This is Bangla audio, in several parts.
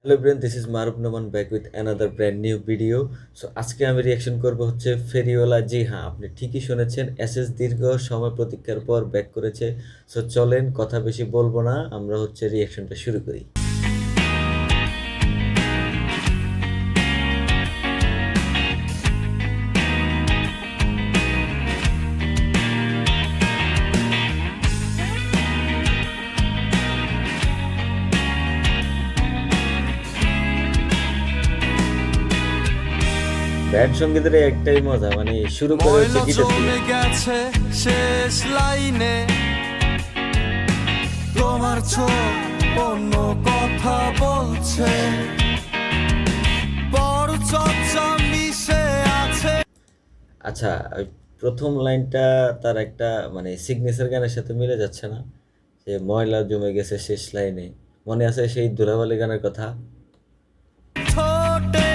Hello brain, this is Maruf Noman back with another brand new video. So আজকে আমি রিয়াকশন করব হচ্ছে ফেরিওয়ালা। জি হ্যাঁ, আপনি ঠিকই শুনেছেন, এসএস দীর্ঘ সময় প্রতীক্ষার পর ব্যাক করেছে। সো চলেন কথা বেশি বলবো না, আমরা হচ্ছে রিয়াকশনটা শুরু করি। ব্যান্ড সঙ্গীতের একটাই মজা, মানে শুরু করে হচ্ছে গিটার দিয়ে। গেছে শেষ লাইনে তোমার চোখ অন্য কথা বলছে, বড় চর্চা মিশে আছে। আচ্ছা, ওই প্রথম লাইনটা তার একটা মানে সিগনেচার গানের সাথে মিলে যাচ্ছে না? যে ময়লা জমে গেছে শেষ লাইনে, মনে আছে সেই ধুলাবালি গানের কথা? ঠোঁটে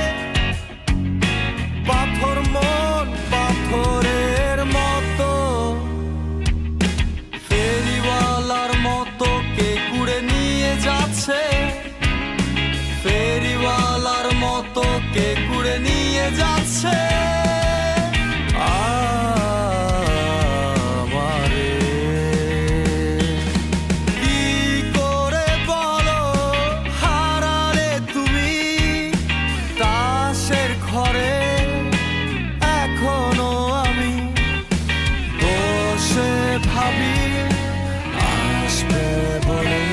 পাথর, মন পাথরের মতো, ফেরিওয়ালার মতো কে কুড়ে নিয়ে যাচ্ছে, ফেরিওয়ালার মতো কে কুড়ে নিয়ে যাচ্ছে আমারে। কি করে বলো হারালে তুমি তাসের ঘরে, এখনো আমি বসে ভাবি আসবে বলে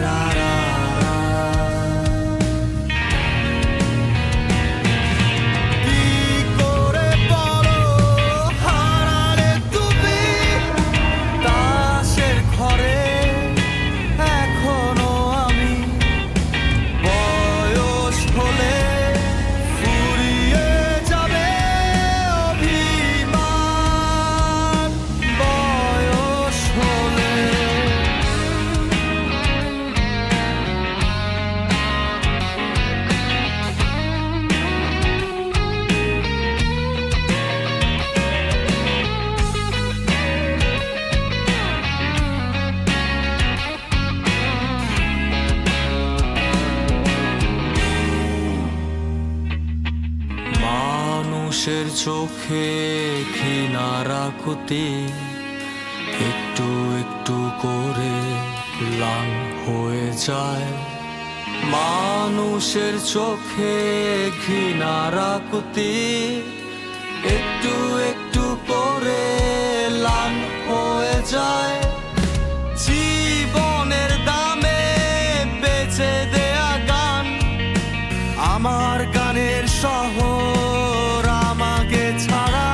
রারা। কি করে বলো হারালে তুমি তাসের ঘরে, এখনো আমি বয়স হলে ফুরিয়ে যাবে অভিমান, বয়স হলে। মানুষের চোখে ঘৃণারাকুতি একটু একটু করে লাল হয়ে যায়, মানুষের চোখে ঘৃণারাকুতি একটু একটু করে লাল হয়ে যায়। জীবনের দামে বেচে দেয়া গান, আমার গানের শহর আমাকে ছাড়া,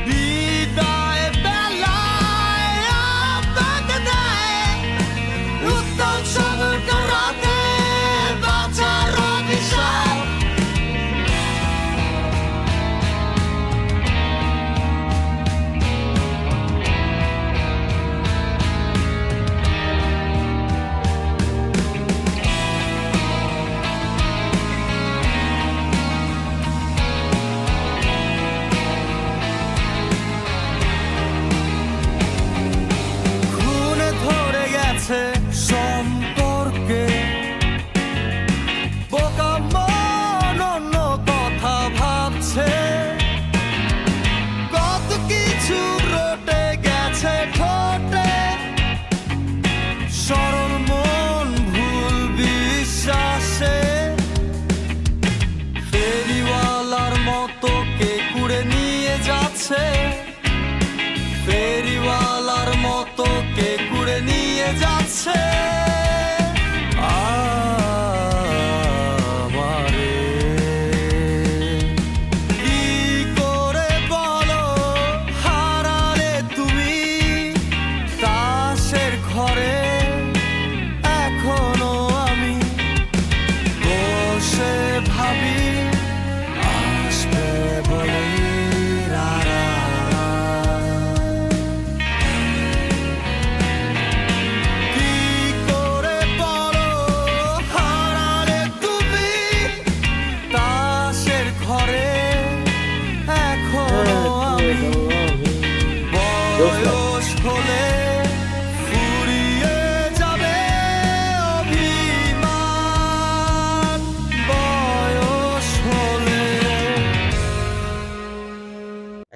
বিদায় বেলায় আপনাকে দেয় উত্তম সমুদ্র রাতে বাঁচার অভিশাপ।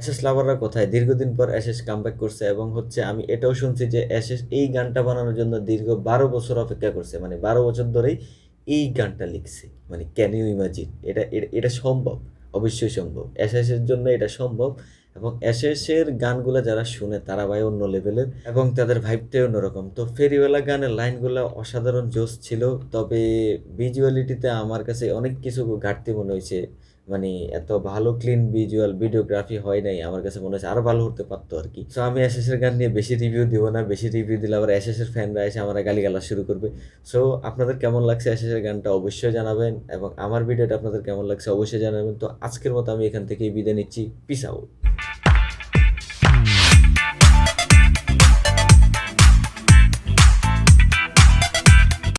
এসএস লাভাররা কোথায়? দীর্ঘদিন পর এসএস কামব্যাক করছে এবং হচ্ছে আমি এটাও শুনছি যে এসএস এই গানটা বানানোর জন্য দীর্ঘ 12 বছর অপেক্ষা করছে। মানে 12 বছর ধরেই এই গানটা লিখছে। মানে ক্যান ইউ ইমাজিন? এটা সম্ভব। অবশ্যই সম্ভব। এসএসের জন্য এটা সম্ভব এবং এসএসের গানগুলা যারা শুনে তারা ভাই অন্য লেভেলের এবং তাদের ভাইবটাই অন্যরকম। তো ফেরিওয়ালা গানের লাইনগুলা অসাধারণ জোশ ছিল। তবে ভিজুয়ালিটিতে আমার কাছে অনেক কিছু ঘাটতি মনে হইছে। মানে এত ভালো ক্লিন ভিজুয়াল ভিডিওগ্রাফি হয় নাই, আমার কাছে মনে হচ্ছে আরো ভালো হতে পারতো আর কি। সো আমি এসএস এর গান নিয়ে বেশি রিভিউ দিব না, বেশি রিভিউ দিলে আবার এসএস এর ফ্যানরা এসে আমার গালিগালাজ শুরু করবে। সো আপনাদের কেমন লাগছে এসএস এর গানটা অবশ্যই জানাবেন এবং আমার ভিডিওটা আপনাদের কেমন লাগছে অবশ্যই জানাবেন। তো আজকের মতো আমি এখান থেকেই বিদায় নিচ্ছি। Piece out.